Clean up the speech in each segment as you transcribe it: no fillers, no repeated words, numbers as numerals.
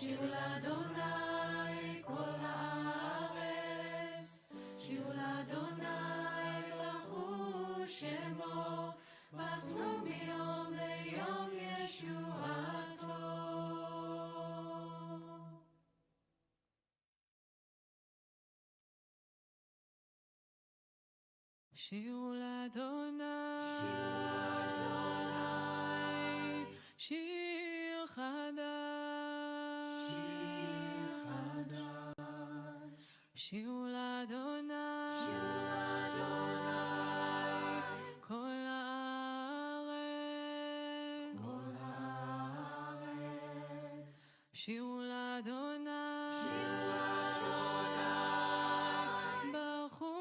שירו לאדוני כל הארץ, שירו לאדוני ברכו שמו, מסרו מיום ליום ישועתו. שירו לאדוני, שיר חדש, שירו לאדוני, כל הארץ, שירו לאדוני, ברכו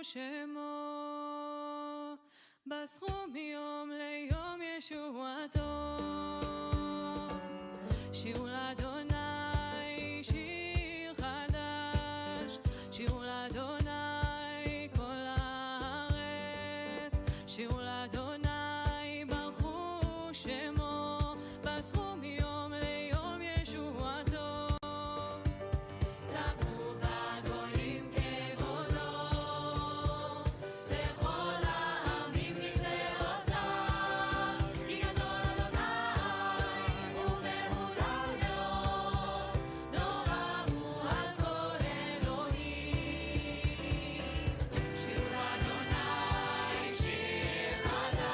שמו, בסרו מיום ליום ישועתו. שירו לאדוני שיר חדש, שירו לאדוני כל הארץ, שירו לאדוני ברכו שמו, בסרו מיום ליום ישועתו. ספרו והגויים כבודו, לכל העמים נפלאותיו, כי גדול אדוני ומהולל מאוד, נורא הוא על כל אלוהים. שירו לאדוני שיר חדש,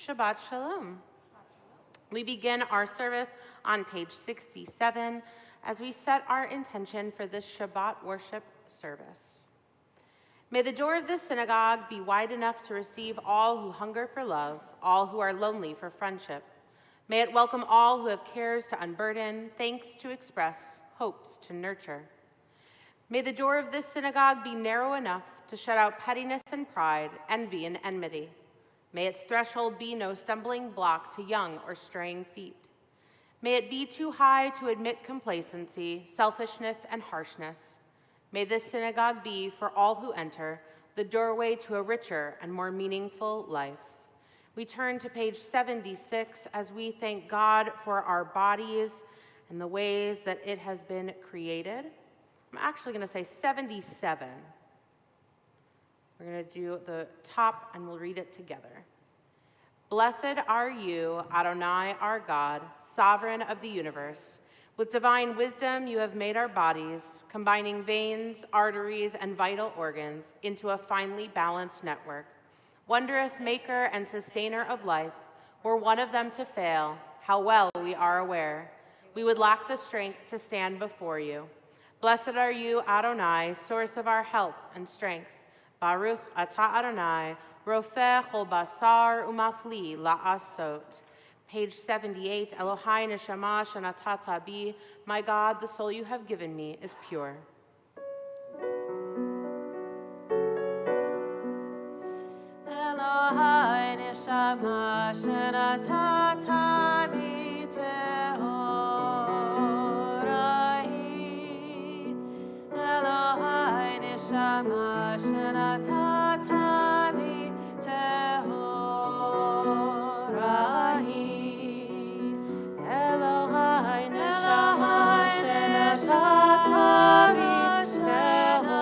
Shabbat Shalom. We begin our service on page 67 as we set our intention for this Shabbat worship service. May the door of this synagogue be wide enough to receive all who hunger for love, all who are lonely for friendship. May it welcome all who have cares to unburden, thanks to express, hopes to nurture. May the door of this synagogue be narrow enough to shut out pettiness and pride, envy and enmity. May its threshold be no stumbling block to young or straying feet. May it be too high to admit complacency, selfishness, and harshness. May this synagogue be, for all who enter, the doorway to a richer and more meaningful life. We turn to page 76 as we thank God for our bodies and the ways that it has been created. I'm actually going to say 77. We're going to do the top and we'll read it together. Blessed are you, Adonai, our God, sovereign of the universe. With divine wisdom, you have made our bodies, combining veins, arteries, and vital organs into a finely balanced network. Wondrous maker and sustainer of life, were one of them to fail, how well we are aware. We would lack the strength to stand before you. Blessed are you, Adonai, source of our health and strength. Baruch atah Adonai, rofeh chol basar umafli la'asot. Page 78, Elohai neshama shenatata bi, my God, the soul you have given me is pure. Elohai neshama shenatata bi tehorahi. Elohai neshama shenatata bi tehorahi. Elohai neshama shenatata bi tehorahi.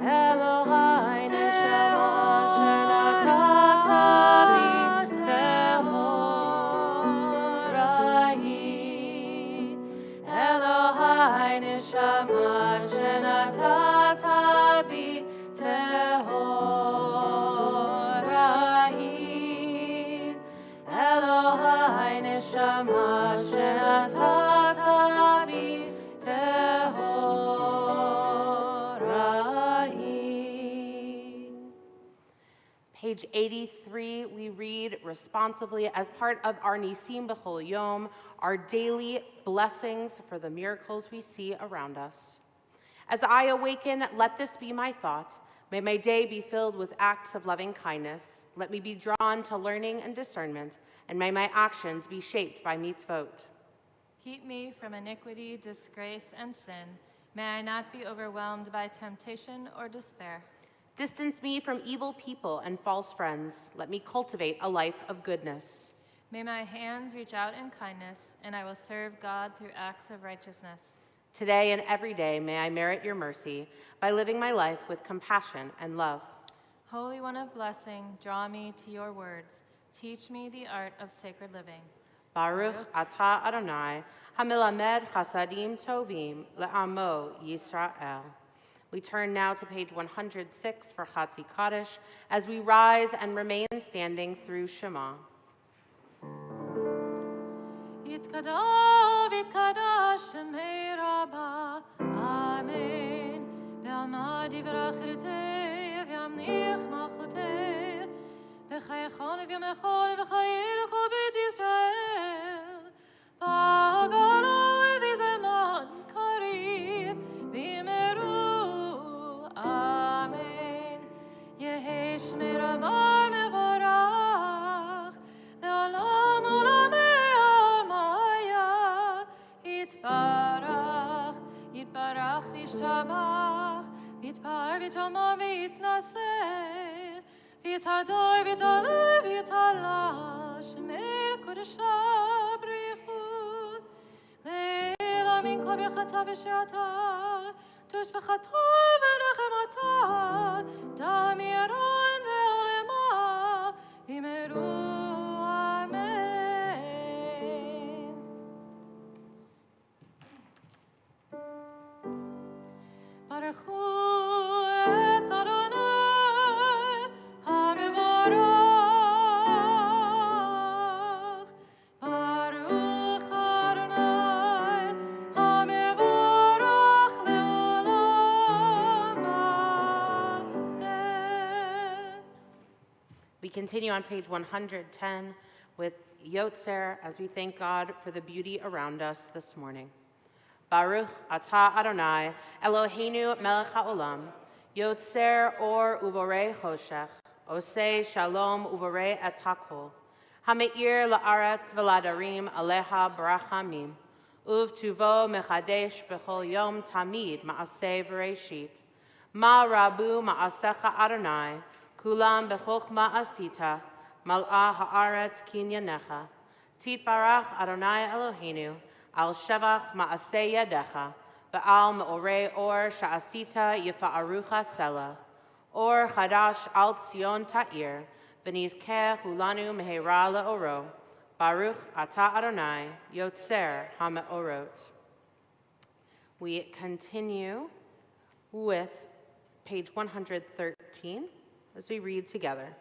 Elohai neshama shenatata bi tehorahi. Elohai neshama shenatata bi tehorahi. Elohai neshama shenatata bi tehorahi. Page 83, we read responsively as part of our Nisim B'chol Yom, our daily blessings for the miracles we see around us. As I awaken, let this be my thought. May my day be filled with acts of loving kindness. Let me be drawn to learning and discernment, and may my actions be shaped by mitzvot. Keep me from iniquity, disgrace, and sin. May I not be overwhelmed by temptation or despair. Distance me from evil people and false friends. Let me cultivate a life of goodness. May my hands reach out in kindness, and I will serve God through acts of righteousness. Today and every day, may I merit your mercy by living my life with compassion and love. Holy One of blessing, draw me to your words. Teach me the art of sacred living. Baruch atah Adonai, hamilamed chasadim tovim le'amo Yisrael. We turn now to page 106 for Chatzi Kaddish as we rise and remain standing through Shema. Yitkadav, yitkadash, shemei rabba, amen. Ve'amad yivrach irtei, ve'amnich malchutei, v'chayechon v'yomechon, v'chayilcho b'it Yisrael. Pagalo v'zemon karib, v'imeru, amen. Yehi shmei rabba mevorach, le'olam olamei amaya. Yitbarach, yitbarach v'yishtabach, v'yitpar v'yitoma v'yitnaseh, v'yitador v'yitalev v'yitala, shemei kodesha b'richut, le'ela mincha b'chata v'shirata, tush b'chata v'nechemata, dam yaron ve'olema, v'imeru, amen. Baruch hu et Adonai, We continue on page 110 with Yotzer as we thank God for the beauty around us this morning. Baruch atah Adonai, Eloheinu melech haolam, Yotzer or uvorei choshech, osei shalom uvorei et hakol, hameir la'aretz v'ladarim aleha barachamim, uvtuvo mechadesh b'chol yom tamid ma'aseh v'reishit, ma rabu ma'asecha Adonai, kulam b'chochma asita, mal'ah ha'aretz kinyanecha, titbarach Adonai Eloheinu, al shevach ma'aseh yadecha, Ba'al me'orei or sha'asita yifa'arucha sela, or chadash al tzion ta'ir, v'nizkeh hulanu mehera le'oro, Baruch atah Adonai, Yotzer ha'me'orot. We continue with page 113 as we read together.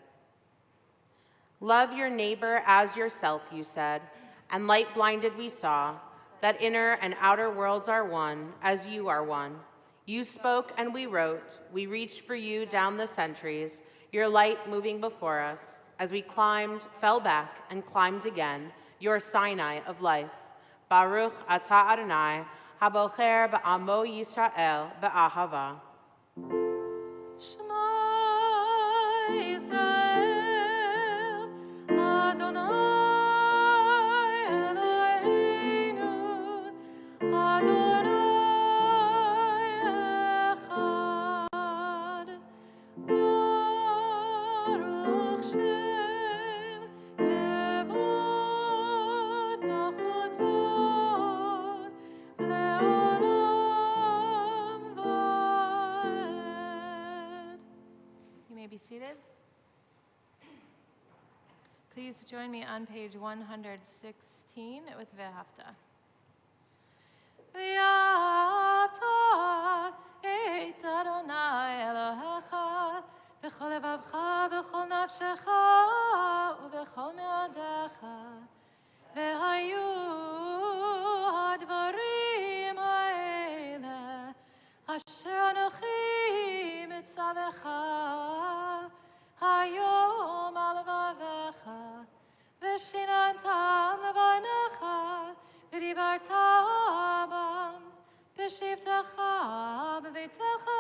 Love your neighbor as yourself, you said, and light-blinded we saw, that inner and outer worlds are one, as you are one. You spoke and we wrote, we reached for you down the centuries, your light moving before us, as we climbed, fell back, and climbed again, your Sinai of life. Baruch atah Adonai, habocher ba'amo Yisrael ba'ahava. Shema Yisrael, Adonai Eloheinu, Adonai Echad. Baruch Shem Kevod Malchuto Le'olam Va'ed. You may be seated. Please join me on page 116 with Ve'ahavta. Ve'ahavta et Adonai Elohecha b'chol levavcha v'chol nafshecha u'v'chol me'adecha ve'hayu hadvarim ha'ele asher anochi mitzavecha hayom al levavecha v'shinantam levanecha v'dibartam bam b'shivtecha b'veitecha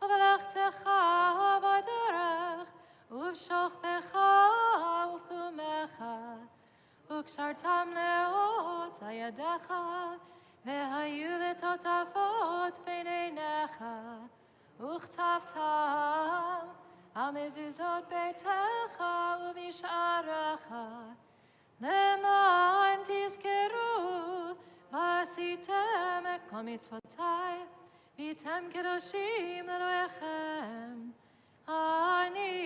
u'v'lechtecha b'derech u'v'shochbecha u'v'kumecha u'ksartam leot hayadecha ve'hayu letotafot b'neinecha u'chtavtam המזוזות ביתך ובשעריך, למען תזכרו ועשיתם את כל מצוותיי, והייתם קדושים לאלוהיכם. אני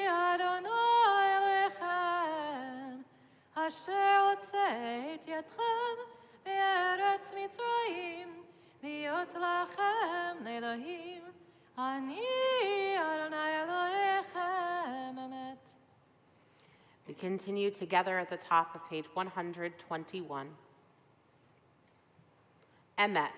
אדוני אלוהיכם, אשר הוצאתי אתכם מארץ מצרים, להיות לכם לאלוהים. Ani Adonai Elohechem, Amet. We continue together at the top of page 121. Emet,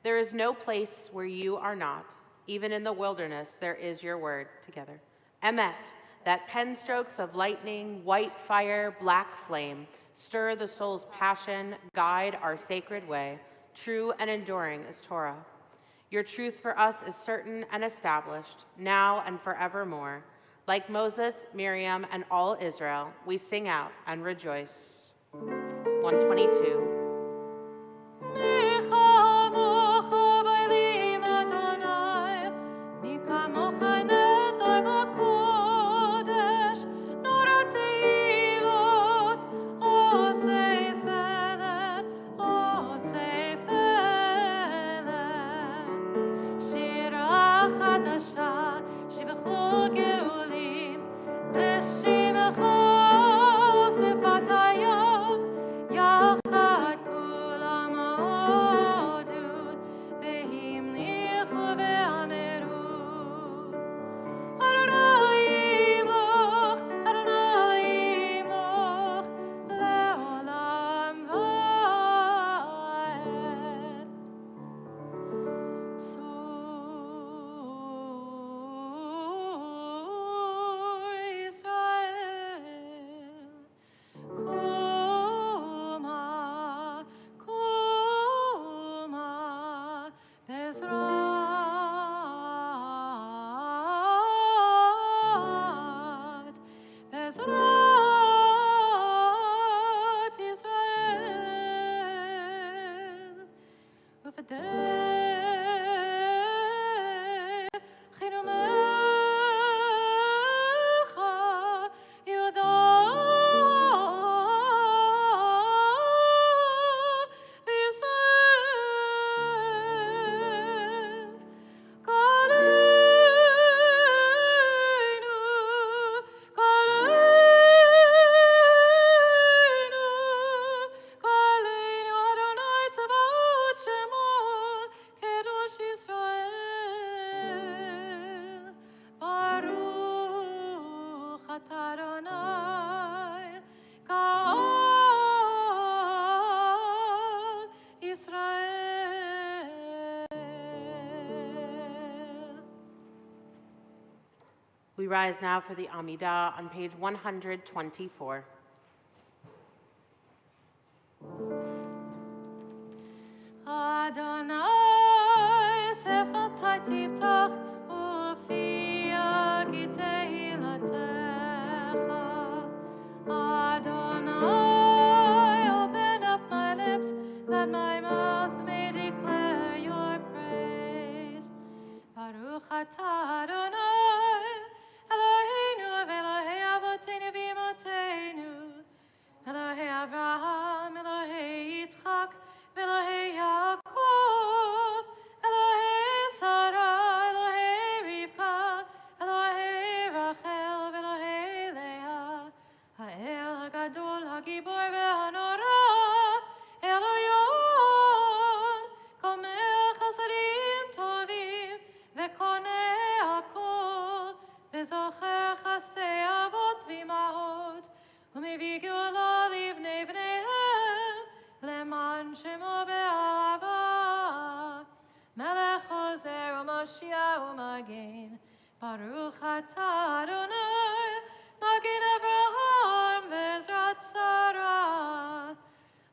there is no place where you are not. Even in the wilderness, there is your word. Together. Emet, that pen strokes of lightning, white fire, black flame, stir the soul's passion, guide our sacred way. True and enduring is Torah. Your truth for us is certain and established, now and forevermore. Like Moses, Miriam, and all Israel, we sing out and rejoice. 122. לשמך שפת היום יחד We rise now for the Amidah on page 124. Adonai, sefatai tiftach, ufi agitei latecha. Adonai, open up my lips, that my mouth may declare your praise. Baruch atah Adonai, Eloheinu v'Elohei avoteinu v'imotenu, Elohei Avraham, Elohei Yitzchak, Elohei Yaakov, Elohei Sarah, Elohei Rivka, Elohei Rachel, Elohei Leah, Ha'el HaGadol, HaGibor ve'Hanora, Eloyon, Komel Chasadim Tovim, Ve'konei Hakol, Ve'zocher Chastei Avot v'Imahot, U'mevii Geula livnei bneihem, Leman Shemo be'ahava, Melech Ozer u'Mashiach u'Magen, Baruch atah Adonai, Magen Avraham ve'Ezrat Sarah,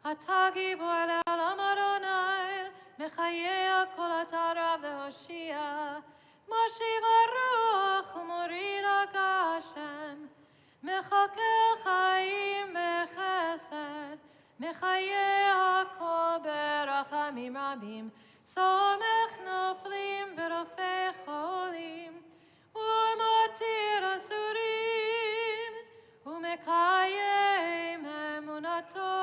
Atah Gibor le'olam Adonai, Mechayeh kol atah Rav le'Hoshia, Mashiv haruach u'morid Hashem, Mechakel chayim bechesed, Mechayeh hakol berachamim rabim, Somech noflim v'rofei cholim, U'matir asurim, U'mekayem emunato,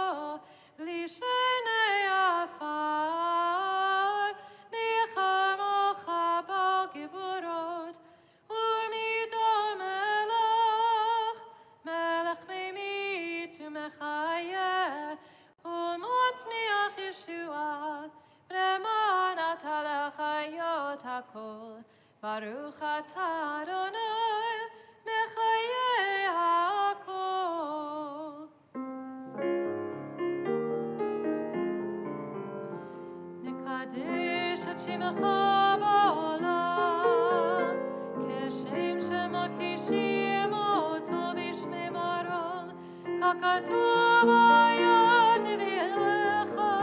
Lishenei afar, Nichamocha bal givorot, U'midol melech, Melech meimit u'mechayeh, U'motzniach Yeshua, B'ne'eman atah lechayot hakol, Baruch atah Adonai, mechayeh hakol. Nekadesh et shemecha ba'olam, Keshem shemokdishim oto b'shmei marom, Kakatuv ayad nevi'echa,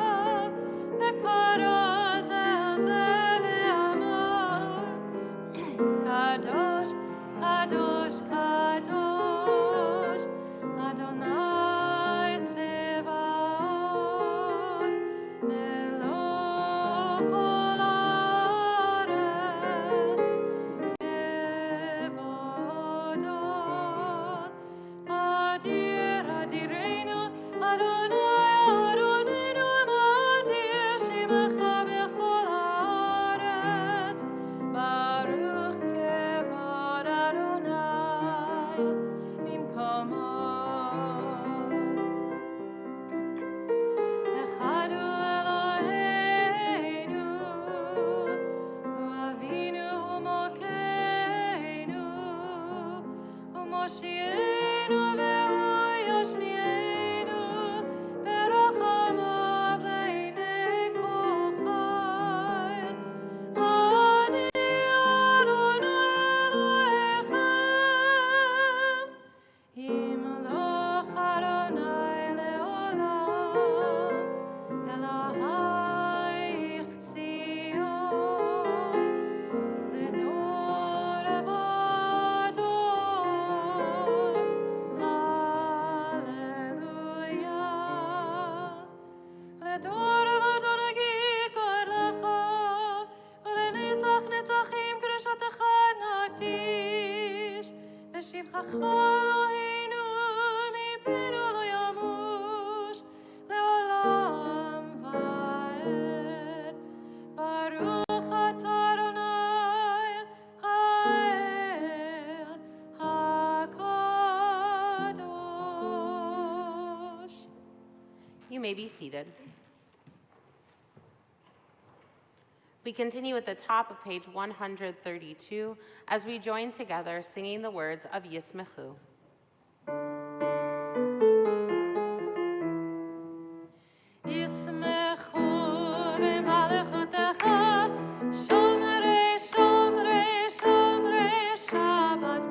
V'kara zeh zeh ve'amar, Kadosh, Kadosh, Kadosh, Adonai Tzevaot, Meloch ha'aretz, Kevodo, Adir, Adirenu, Adonai, Adonenu, Adir shemecha b'chol ha'aretz, Baruch kevod Adonai bimkomo. Echad hu Eloheinu, hu Avinu, hu Mokeinu, hu Moshienu, ve'hu Yoshmienu, ve'rachamav le'nei kol chai. Ani Adonai Elohechem, Yimloch Adonai le'olam, Elohayich Tzion, לדור ודור, הללויה. לדור ודור נגיד גודלך, ולנצח נצחים קדושתך נקדיש, ושבחך אלוהינו מפינו לא ימוש, לעולם ועד. ברוך אתה אדוני, האל הקדוש. You may be seated. We continue at the top of page 132 as we join together singing the words of Yismechu. ישמחו במלכותך, שומרי שומרי שומרי שבת,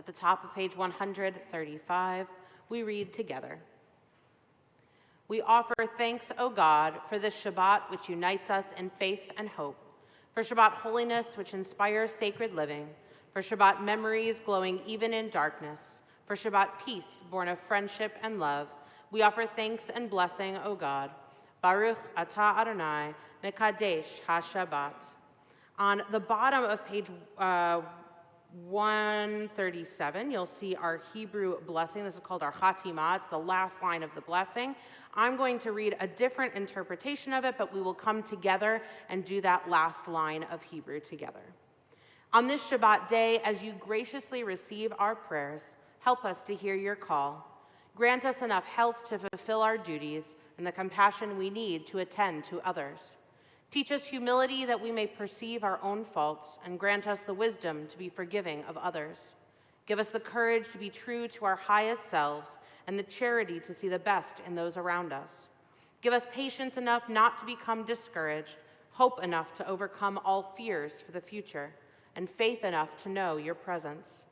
At the top of page 135, we read together. We offer thanks, O God, for this Shabbat which unites us in faith and hope, for Shabbat holiness which inspires sacred living, for Shabbat memories glowing even in darkness, for Shabbat peace born of friendship and love. We offer thanks and blessing, O God. Baruch atah Adonai, mekadesh ha-Shabbat. On the bottom of page 137, you'll see our Hebrew blessing. This is called our Hatimah. It's the last line of the blessing. I'm going to read a different interpretation of it, but we will come together and do that last line of Hebrew together. On this Shabbat day, as you graciously receive our prayers, help us to hear your call. Grant us enough health to fulfill our duties and the compassion we need to attend to others. Teach us humility that we may perceive our own faults, and grant us the wisdom to be forgiving of others. Give us the courage to be true to our highest selves and the charity to see the best in those around us. Give us patience enough not to become discouraged, hope enough to overcome all fears for the future, and faith enough to know your presence.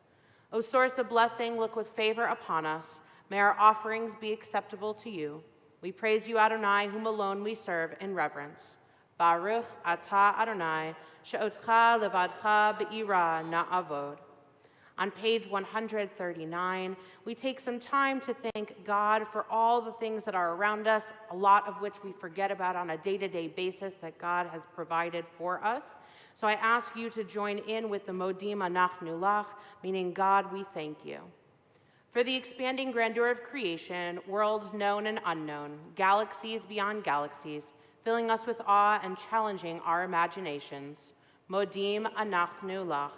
O source of blessing, look with favor upon us. May our offerings be acceptable to you. We praise you, Adonai, whom alone we serve in reverence. Baruch atah Adonai, she'otcha levadcha be'ira na'avod. On page 139, we take some time to thank God for all the things that are around us, a lot of which we forget about on a day-to-day basis that God has provided for us. So I ask you to join in with the Modim Anachnu Lach, meaning God, we thank you. For the expanding grandeur of creation, worlds known and unknown, galaxies beyond galaxies, filling us with awe and challenging our imaginations. Modim Anachnu Lach.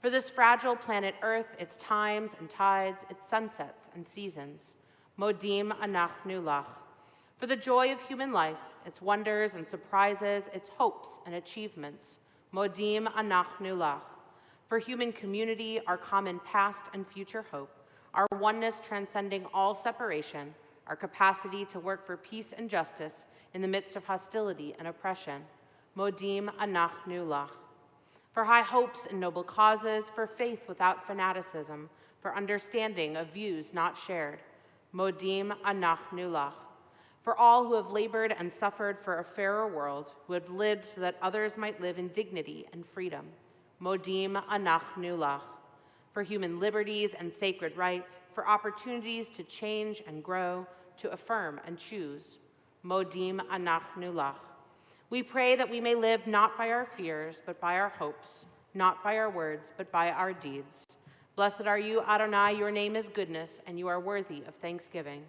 For this fragile planet Earth, its times and tides, its sunsets and seasons. Modim Anachnu Lach. For the joy of human life, its wonders and surprises, its hopes and achievements. Modim Anachnu Lach. For human community, our common past and future hope, our oneness transcending all separation, our capacity to work for peace and justice in the midst of hostility and oppression. Modim Anachnu Lach. For high hopes and noble causes, for faith without fanaticism, for understanding of views not shared. Modim Anachnu Lach. For all who have labored and suffered for a fairer world, who have lived so that others might live in dignity and freedom. Modim Anachnu Lach. For human liberties and sacred rights, for opportunities to change and grow, to affirm and choose. Modim Anachnu Lach. We pray that we may live not by our fears, but by our hopes, not by our words, but by our deeds. Blessed are you, Adonai, your name is goodness, and you are worthy of thanksgiving.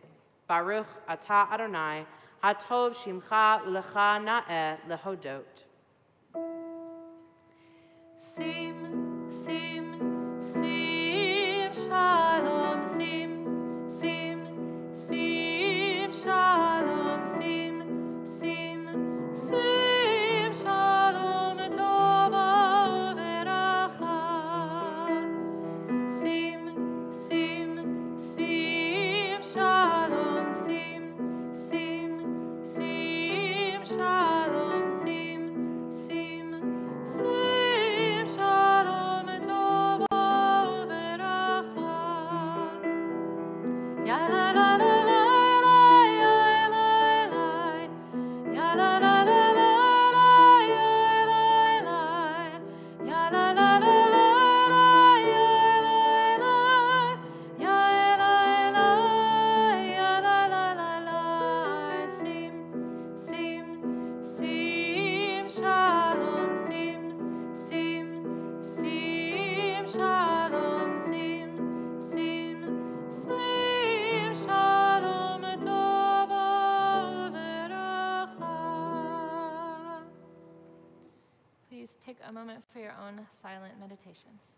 Baruch atah Adonai, hatov shimcha ulecha na'eh lehodot. Sim, sim, sim, shalom, sim, sim, sim, shalom, sim, sim, sim, shalom, tova veracha. Sim, sim, sim, shalom, sim, sim, sim, shalom, sim, sim, sim, shalom, tova veracha. Ya la la la la la, ya la la, ya la la la la la, ya la la la la, ya la la la, sim, sim, sim, shalom, sim, sim, sim, shalom, sim, sim, sim, shalom, tova veracha. Please take a moment for your own silent meditations.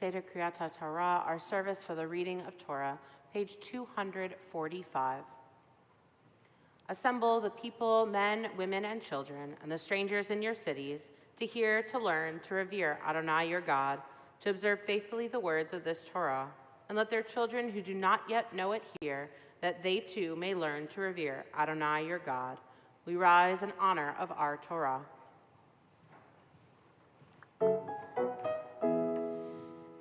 Seder Kriyat Torah, our service for the reading of Torah, page 245. Assemble the people, men, women, and children, and the strangers in your cities, to hear, to learn, to revere Adonai your God, to observe faithfully the words of this Torah, and let their children who do not yet know it hear, that they too may learn to revere Adonai your God. We rise in honor of our Torah.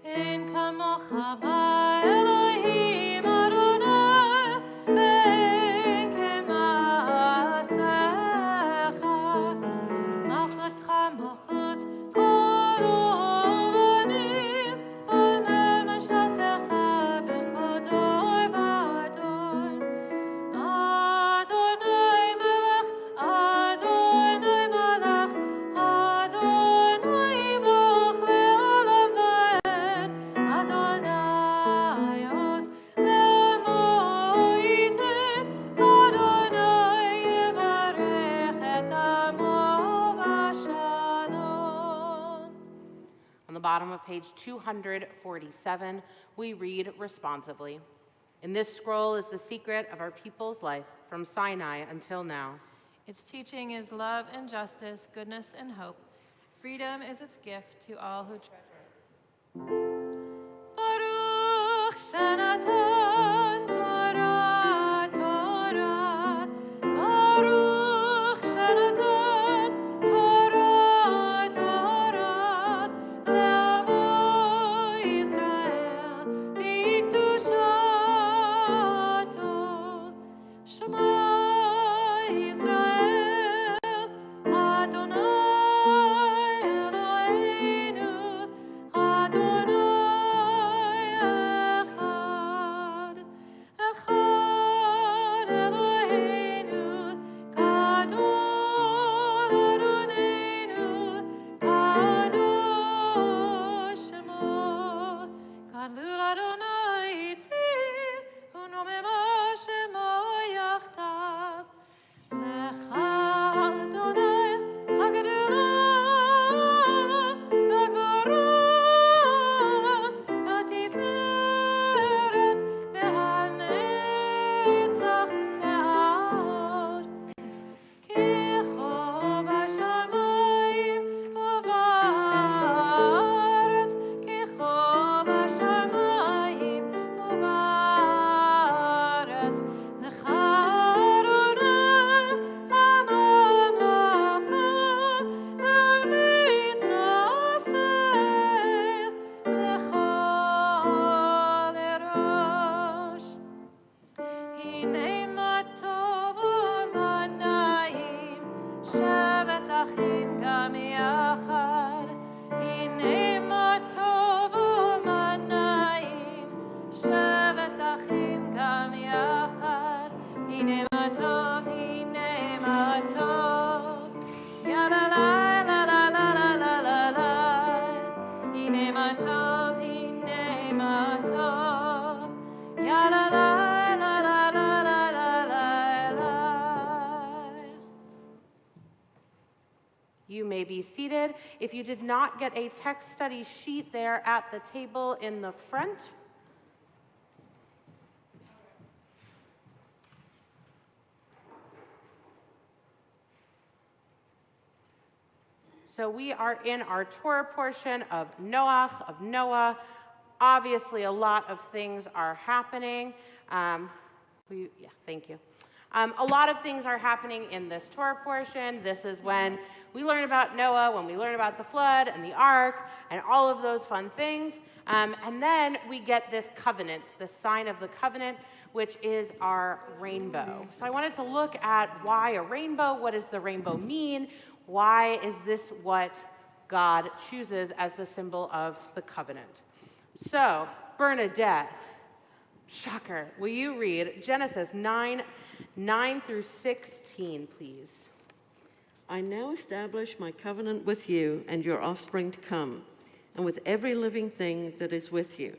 Ein kamocha ba'Elohim Adonai, ve'en kema'asecha. Malchutcha malchut kol olamim, omer mashatecha b'chodor v'ador. Adonai melech, Adonai malach, Adonai yimloch le'olam va'ed. Adonai oz le'amo yitin, Adonai yivarech et amo v'shalom. On the bottom of page 247, we read responsively. In this scroll is the secret of our people's life from Sinai until now. Its teaching is love and justice, goodness and hope. Freedom is its gift to all who treasure it. Baruch Shanatan Torah, Torah. Baruch Shanatan Torah, Torah. Le'amo Yisrael b'kedushato. Shema Yisrael, Adonai Eloheinu, Adonai Echad. seated. If you did not get a text study sheet there at the table in the front, so we are in our Torah portion of Noah. Obviously, a lot of things are happening. Thank you. A lot of things are happening in this Torah portion. This is when we learn about Noah, when we learn about the flood and the ark and all of those fun things. And then we get this covenant, the sign of the covenant, which is our rainbow. So I wanted to look at why a rainbow. What does the rainbow mean? Why is this what God chooses as the symbol of the covenant? So, Bernadette, shocker, will you read Genesis 9 through 16, please? I now establish my covenant with you and your offspring to come, and with every living thing that is with you,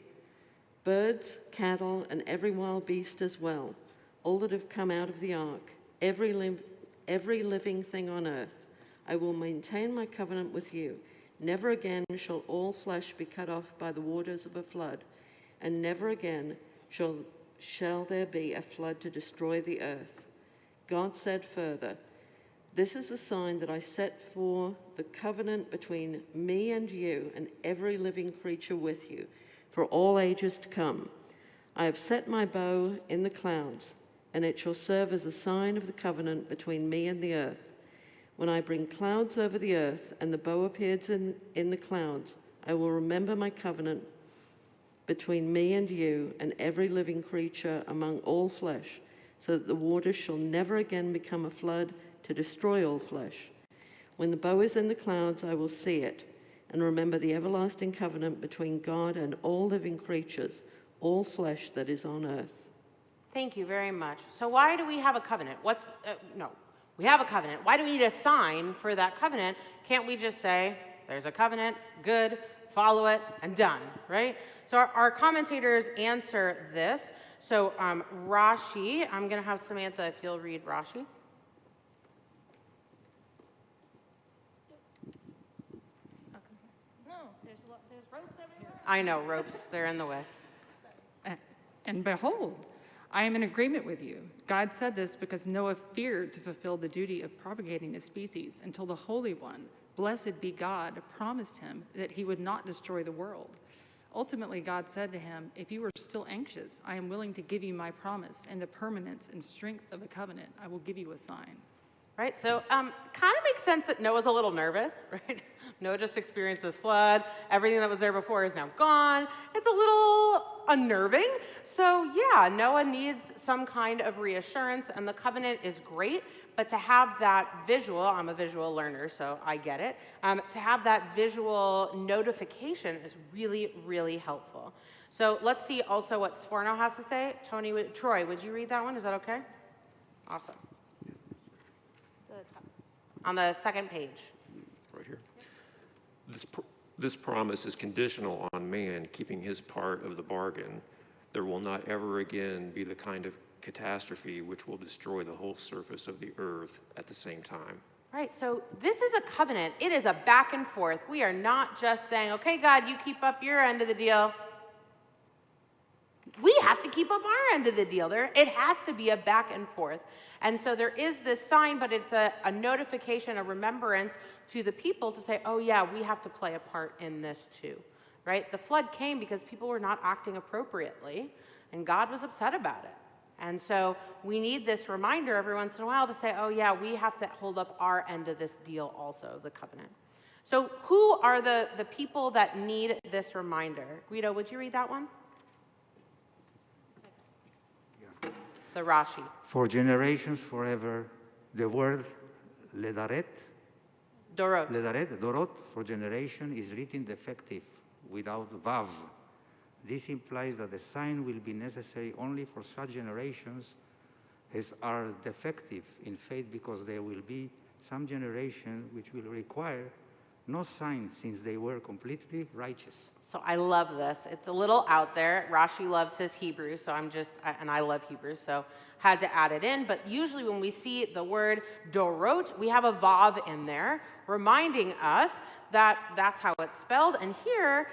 birds, cattle, and every wild beast as well, all that have come out of the ark, every living thing on earth. I will maintain my covenant with you. Never again shall all flesh be cut off by the waters of a flood, and never again shall there be a flood to destroy the earth. God said further, this is the sign that I set for the covenant between me and you and every living creature with you for all ages to come. I have set my bow in the clouds, and it shall serve as a sign of the covenant between me and the earth. When I bring clouds over the earth and the bow appears in the clouds, I will remember my covenant between me and you and every living creature among all flesh, so that the waters shall never again become a flood to destroy all flesh. When the bow is in the clouds, I will see it and remember the everlasting covenant between God and all living creatures, all flesh that is on earth. Thank you very much. So why do we have a covenant? We have a covenant. Why do we need a sign for that covenant? Can't we just say, there's a covenant, good, follow it, and done, right? So our commentators answer this. So Rashi, I'm going to have Samantha, if you'll read Rashi. No, there's ropes everywhere. I know, ropes, they're in the way. And behold, I am in agreement with you. God said this because Noah feared to fulfill the duty of propagating the species until the Holy One, blessed be God, promised him that he would not destroy the world. Ultimately, God said to him, if you are still anxious, I am willing to give you my promise, and the permanence and strength of the covenant, I will give you a sign. Right, so kind of makes sense that Noah's a little nervous, right? Noah just experienced this flood. Everything that was there before is now gone. It's a little unnerving. So yeah, Noah needs some kind of reassurance, and the covenant is great. But to have that visual, I'm a visual learner, so I get it. To have that visual notification is really, really helpful. So let's see also what Sforno has to say. Troy, would you read that one? Is that okay? Awesome. On the second page. Right here. This promise is conditional on man keeping his part of the bargain. There will not ever again be the kind of catastrophe which will destroy the whole surface of the earth at the same time. Right, so this is a covenant. It is a back and forth. We are not just saying, okay, God, you keep up your end of the deal. We have to keep up our end of the deal. It has to be a back and forth. And so there is this sign, but it's a notification, a remembrance to the people to say, oh yeah, we have to play a part in this too, right? The flood came because people were not acting appropriately, and God was upset about it. And so we need this reminder every once in a while to say, oh yeah, we have to hold up our end of this deal also, the covenant. So who are the people that need this reminder? Guido, would you read that one? The Rashi. For generations forever, the word ledaret, dorot, for generation is written defective, without vav. This implies that the sign will be necessary only for such generations as are defective in faith, because there will be some generation which will require no sign, since they were completely righteous. So I love this. It's a little out there. Rashi loves his Hebrew, so and I love Hebrew, so had to add it in. But usually when we see the word dorot, we have a vav in there. reminding us that that's how it's spelled. And here,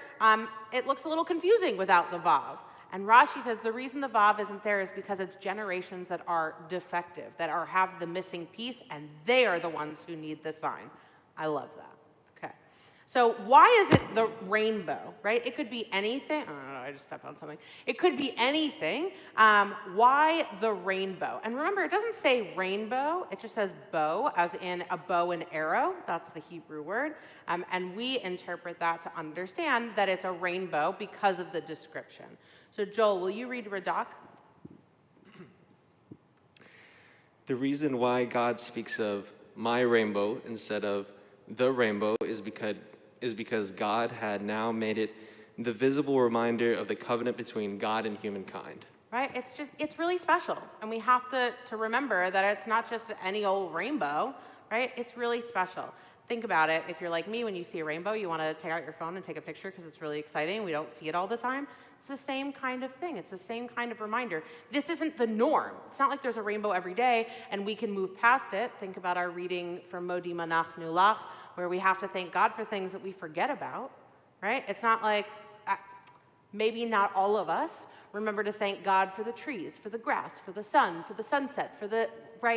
it looks a little confusing without the Vav. And Rashi says the reason the Vav isn't there is because it's generations that are defective, that have the missing piece, and they are the ones who need the sign. I love that. Okay. So why is it the rainbow, right? It could be anything. Oh, no, I just stepped on something. It could be anything. Why the rainbow? And remember, it doesn't say rainbow. It just says bow, as in a bow and arrow. That's the Hebrew word. And we interpret that to understand that it's a rainbow because of the description. So Joel, will you read Radak? The reason why God speaks of my rainbow instead of the rainbow is because God had now made it the visible reminder of the covenant between God and humankind. Right? It's really special. And we have to remember that it's not just any old rainbow, right? It's really special. Think about it. If you're like me, when you see a rainbow, you want to take out your phone and take a picture because it's really exciting. We don't see it all the time. It's the same kind of thing. It's the same kind of reminder. This isn't the norm. It's not like there's a rainbow every day and we can move past it. Think about our reading from Modi Manach Nulach, where we have to thank God for things that we forget about, right? It's not like, maybe not all of us remember to thank God for the trees, for the grass, for the sun, for the sunset, for the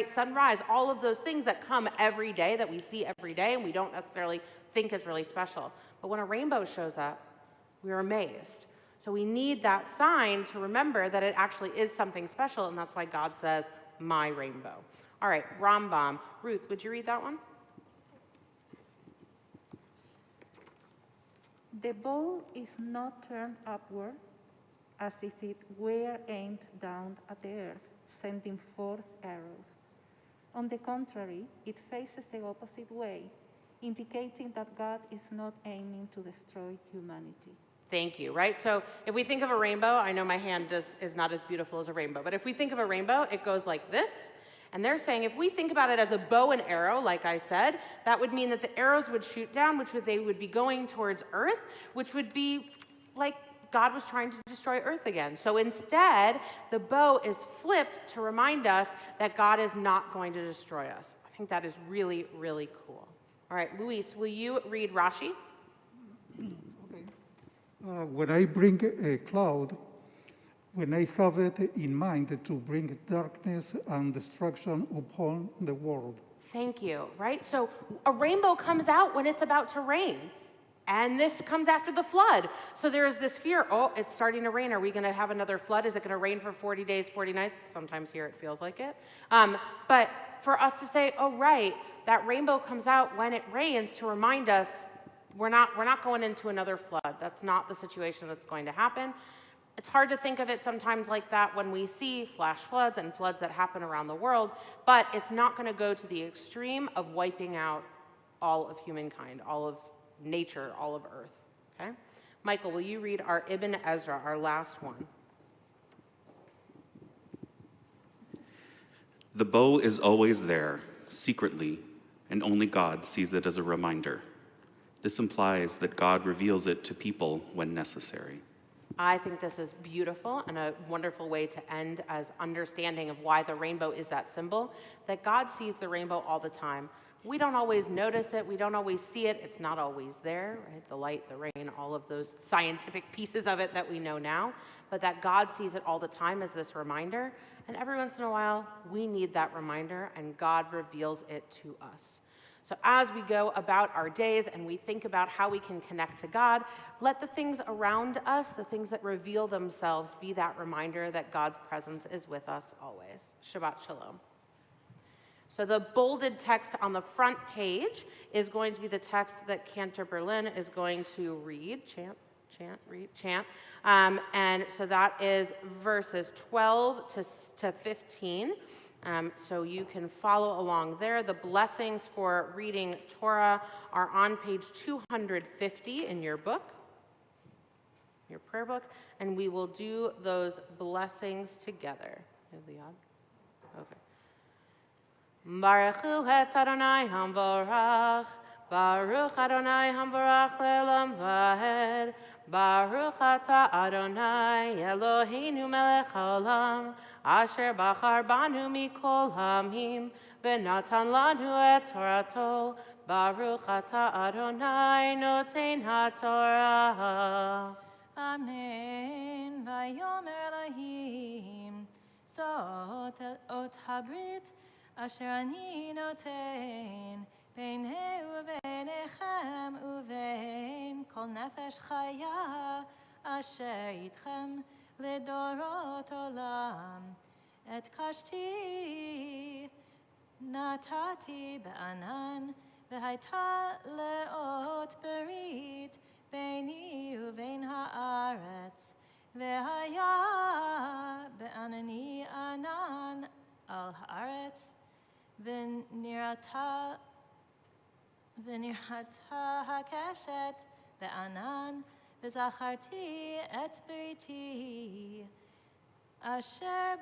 sunrise, all of those things that come every day, that we see every day, and we don't necessarily think is really special. But when a rainbow shows up, we're amazed. So we need that sign to remember that it actually is something special, and that's why God says, my rainbow. All right, Rambam. Ruth, would you read that one? The bow is not turned upward as if it were aimed down at the earth, sending forth arrows. On the contrary, it faces the opposite way, indicating that God is not aiming to destroy humanity. Thank you, right? So if we think of a rainbow, I know my hand is not as beautiful as a rainbow, but if we think of a rainbow, it goes like this. And they're saying if we think about it as a bow and arrow, like I said, that would mean that the arrows would shoot down, they would be going towards Earth, which would be like God was trying to destroy Earth again. So instead, the bow is flipped to remind us that God is not going to destroy us. I think that is really, really cool. All right, Luis, will you read Rashi? Okay. When I bring a cloud, when I have it in mind to bring darkness and destruction upon the world. Thank you, right? So a rainbow comes out when it's about to rain. And this comes after the flood. So there is this fear, oh, it's starting to rain. Are we going to have another flood? Is it going to rain for 40 days, 40 nights? Sometimes here it feels like it. But for us to say, oh, right, that rainbow comes out when it rains to remind us we're not going into another flood. That's not the situation that's going to happen. It's hard to think of it sometimes like that when we see flash floods and floods that happen around the world, but it's not going to go to the extreme of wiping out all of humankind, all of nature, all of Earth, okay? Michael, will you read our Ibn Ezra, our last one? The bow is always there, secretly, and only God sees it as a reminder. This implies that God reveals it to people when necessary. I think this is beautiful and a wonderful way to end as understanding of why the rainbow is that symbol, that God sees the rainbow all the time. We don't always notice it. We don't always see it. It's not always there, right? The light, the rain, all of those scientific pieces of it that we know now, but that God sees it all the time as this reminder. And every once in a while, we need that reminder, and God reveals it to us. So as we go about our days and we think about how we can connect to God, let the things around us, the things that reveal themselves, be that reminder that God's presence is with us always. Shabbat Shalom. So the bolded text on the front page is going to be the text that Cantor Berlin is going to read. Chant. And so that is verses 12 to 15. So you can follow along there. The blessings for reading Torah are on page 250 in your book, your prayer book, and we will do those blessings together. Okay. Baruch Hu et Adonai Hamvarach, Baruch Adonai Hamvarach le'olam va'ed, Baruch ata Adonai Eloheinu melech haolam, asher bachar banu mikol hamim, v'natan lanu et Torato, Baruch atah Adonai noten haTorah. Amen. Vayomer Elohim, Zot ot habrit asher ani noten beinei uveinechem uvein kol nefesh chaya asher itchem לדורות עולם. את קשתי נתתי בענן, והייתה לאות ברית ביני ובין הארץ, והיה בענני ענן על הארץ, ונראתה הקשת בענן, וזכרתי את בריתי, אשר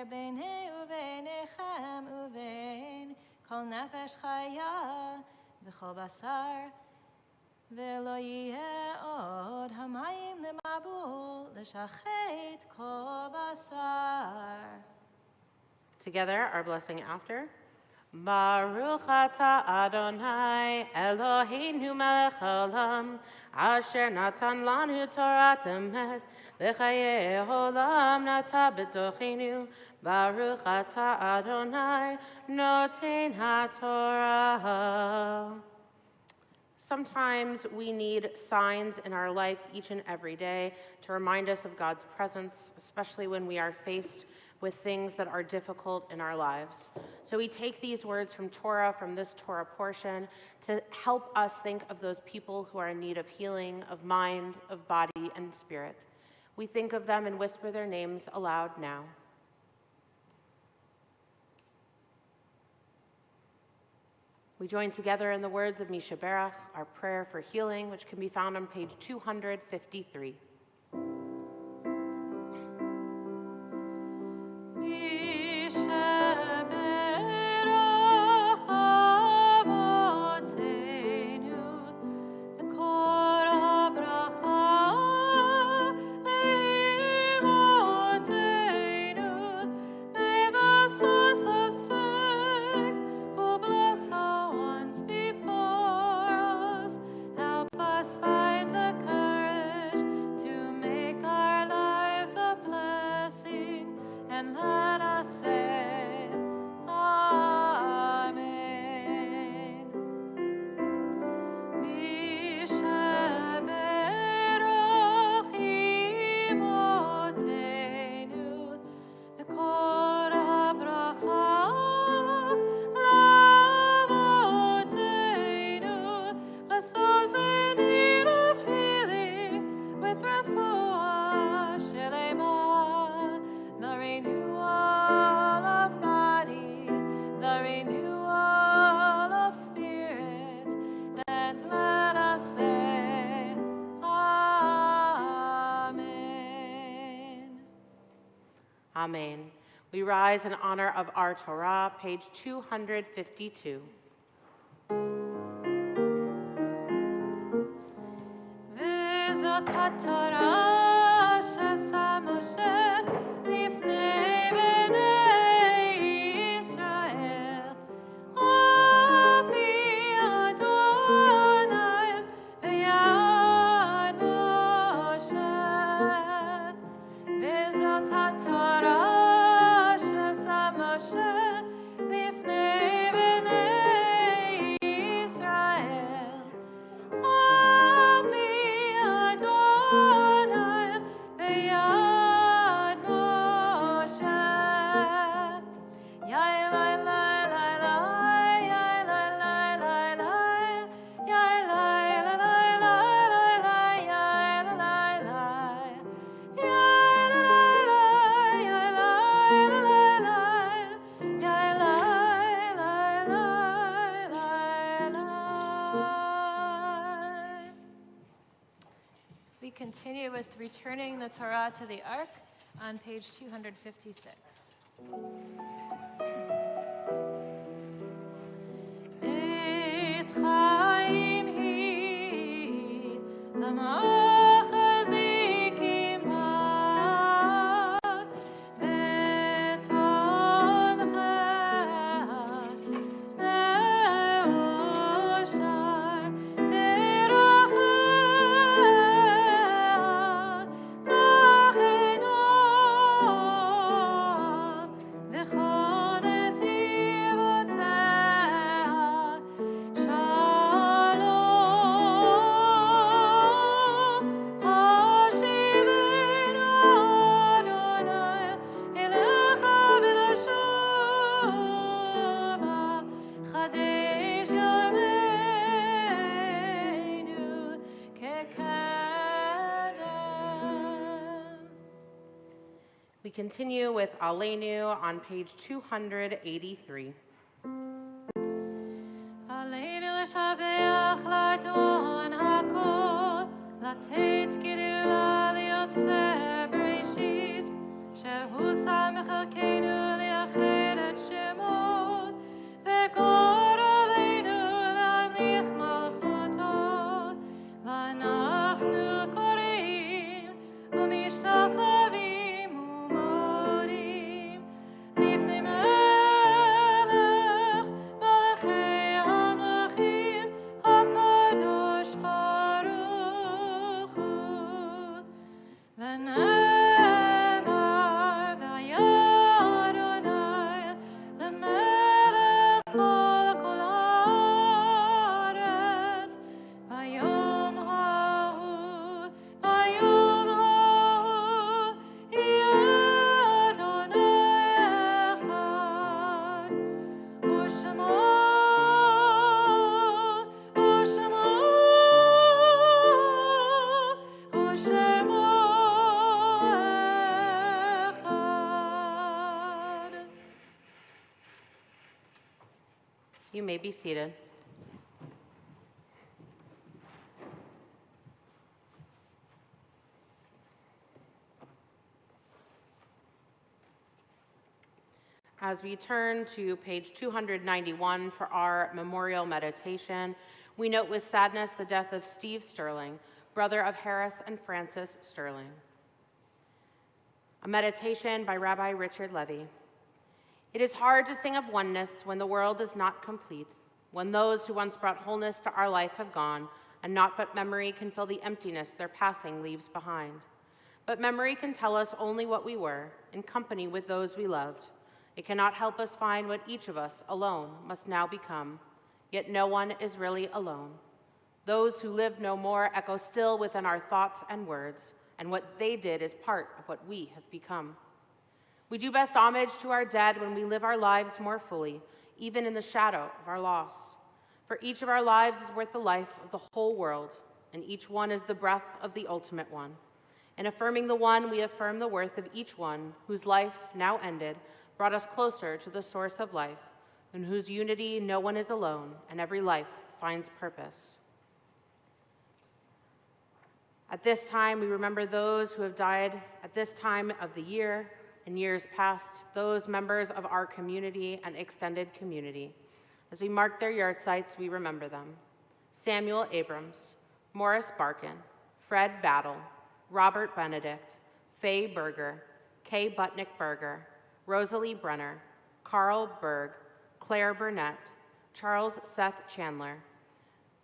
ביני וביניכם ובין כל נפש חיה וכל בשר, ולא יהיה עוד המים למבול לשחט כל בשר. Together, our blessing after. Baruch atah Adonai Eloheinu melech haolam asher natan lanu Torah emet v'chayei olam nata b'tochenu. Baruch atah Adonai noten haTorah. Sometimes we need signs in our life each and every day to remind us of God's presence, especially when we are faced with things that are difficult in our lives. So we take these words from Torah, from this Torah portion, to help us think of those people who are in need of healing, of mind, of body, and spirit. We think of them and whisper their names aloud now. We join together in the words of Mishaberach, our prayer for healing, which can be found on page 253. Amen. We rise in honor of our Torah, page 252. וזאת התורה שעשה משה לפני בני ישראל, על פי אדוני ויד משה. וזאת התורה שעשה משה לפני בני ישראל, על פי אדוני ויד משה. יאי לי לי לי לי, יאי לי לי לי לי, יאי לי לי לי לי לי, יאי לי לי לי, יאי לי לי, יאי לי לי לי, יאי לי לי לי. We continue with returning the Torah to the Ark on page 256. בית חיים היא למחזיקים בה, ותומכת continue with Aleinu on page 283. עלינו לשבח לאדון הכל, לתת גדולה ליוצר בראשית, שהוא שם חלקנו לייחד את שמו, וגור עלינו להמליך מלכותו, ואנחנו קוראים ומשתחווים ומודים לפני מלך מלכי המלכים הקדוש ברוך הוא. ונאמר והיה אדוני למלך על כל הארץ ביום ההוא יהיה אדוני אחד ושמו אחד. You may be seated. As we turn to page 291 for our memorial meditation, we note with sadness the death of Steve Sterling, brother of Harris and Frances Sterling. A meditation by Rabbi Richard Levy. It is hard to sing of oneness when the world is not complete, when those who once brought wholeness to our life have gone, and naught but memory can fill the emptiness their passing leaves behind. But memory can tell us only what we were, in company with those we loved. It cannot help us find what each of us alone must now become, yet no one is really alone. Those who live no more echo still within our thoughts and words, and what they did is part of what we have become. We do best homage to our dead when we live our lives more fully, even in the shadow of our loss. For each of our lives is worth the life of the whole world, and each one is the breath of the ultimate one. In affirming the one, we affirm the worth of each one whose life, now ended, brought us closer to the source of life, in whose unity no one is alone, and every life finds purpose. At this time, we remember those who have died at this time of the year and years past, those members of our community and extended community. As we mark their yard sites, we remember them. Samuel Abrams, Morris Barkin, Fred Battle, Robert Benedict, Faye Berger, Kay Butnick Berger, Rosalie Brenner, Carl Berg, Claire Burnett, Charles Seth Chandler,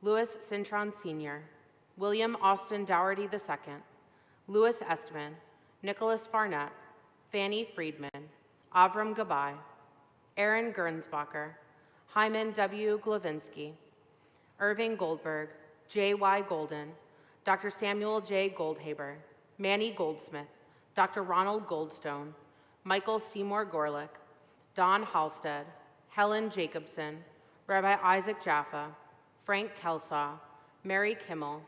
Louis Cintron Sr., William Austin Dougherty II, Louis Estman, Nicholas Farnett, Fanny Friedman, Avram Gabai, Aaron Gernsbacher, Hyman W. Glavinsky, Irving Goldberg, J.Y. Golden, Dr. Samuel J. Goldhaber, Manny Goldsmith, Dr. Ronald Goldstone, Michael Seymour Gorlick, Don Halstead, Helen Jacobson, Rabbi Isaac Jaffa, Frank Kelsaw, Mary Kimmel,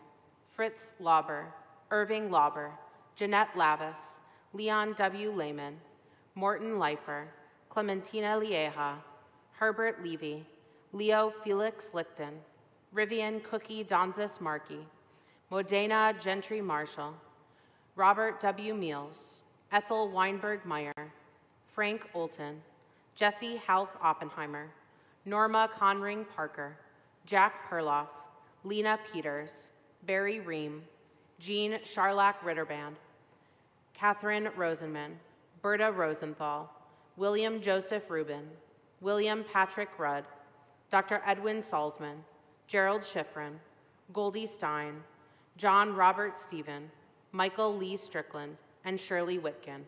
Fritz Lauber, Irving Lauber, Jeanette Lavis, Leon W. Lehman, Morton Leifer, Clementina Lieja, Herbert Levy, Leo Felix Lichten, Rivian Cookie Donzis Markey, Modena Gentry Marshall, Robert W. Meals, Ethel Weinberg Meyer, Frank Olton, Jesse Half Oppenheimer, Norma Conring Parker, Jack Perloff, Lena Peters, Barry Ream, Jean Charlac Ritterband, Catherine Rosenman, Berta Rosenthal, William Joseph Rubin, William Patrick Rudd, Dr. Edwin Salzman, Gerald Schifrin, Goldie Stein, John Robert Stephen, Michael Lee Strickland, and Shirley Whitkin.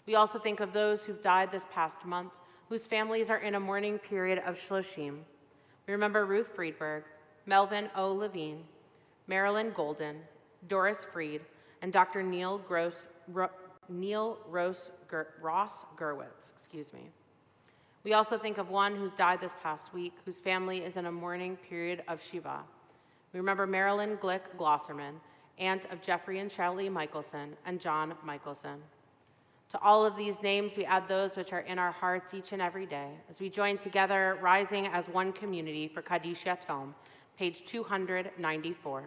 We also think of those who've died this past month, whose families are in a mourning period of Shloshim. We remember Ruth Friedberg, Melvin O. Levine, Marilyn Golden, Doris Freed, and Dr. Neil Ross Gerwitz. We also think of one who's died this past week, whose family is in a mourning period of Shiva. We remember Marilyn Glick Glosserman, aunt of Jeffrey and Shelley Michelson and John Michelson. To all of these names, we add those which are in our hearts each and every day, as we join together, rising as one community for Kaddish Yatom, page 294.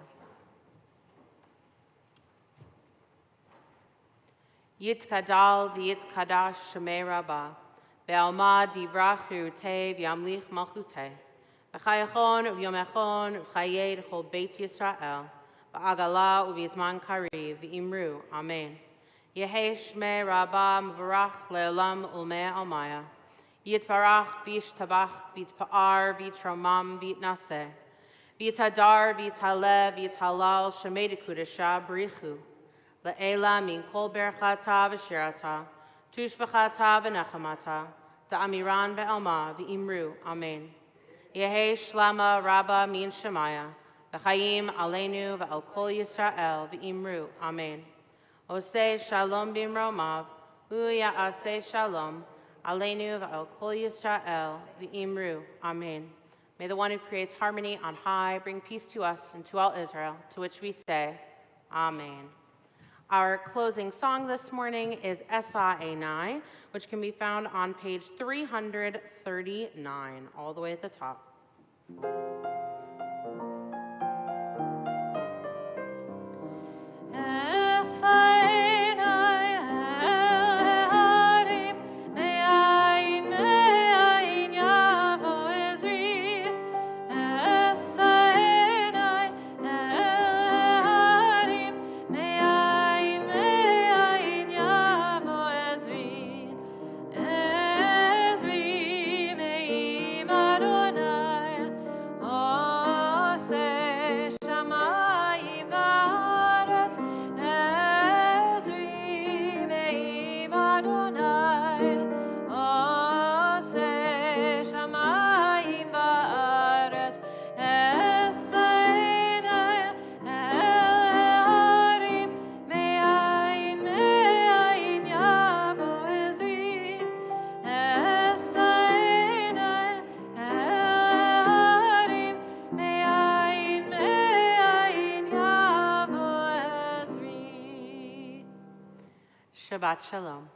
Yitkadal v'yitkadash shemei Rabbah, be'alma divrach chirutei v'yamlich malchutei, v'chayachon u'vyomechon u'chayei d'chol beit Yisrael, v'agala u'vizman kariv v'imru, amen. Yehei shmei Rabbah m'varach le'olam ulmei almaya, yitvarach v'yishtabach v'yitpa'ar v'yitromam v'yitnaseh, v'yitadar v'yitaleh v'yitalal shemei d'kudesha b'richu, Le'ela min kol berchata v'shirata, tushbachata v'nechamata, ta'amiran be'alma v'imru, amen. Yehei shlama rabba min shemaya, v'chayim aleinu v'al kol Yisrael v'imru, amen. Oseh shalom b'imromav, u'ya'aseh shalom, aleinu v'al kol Yisrael v'imru, amen. May the one who creates harmony on high bring peace to us and to all Israel, to which we say, amen. Our closing song this morning is Esa Einai, which can be found on page 339, all the way at the top. Shabbat Shalom.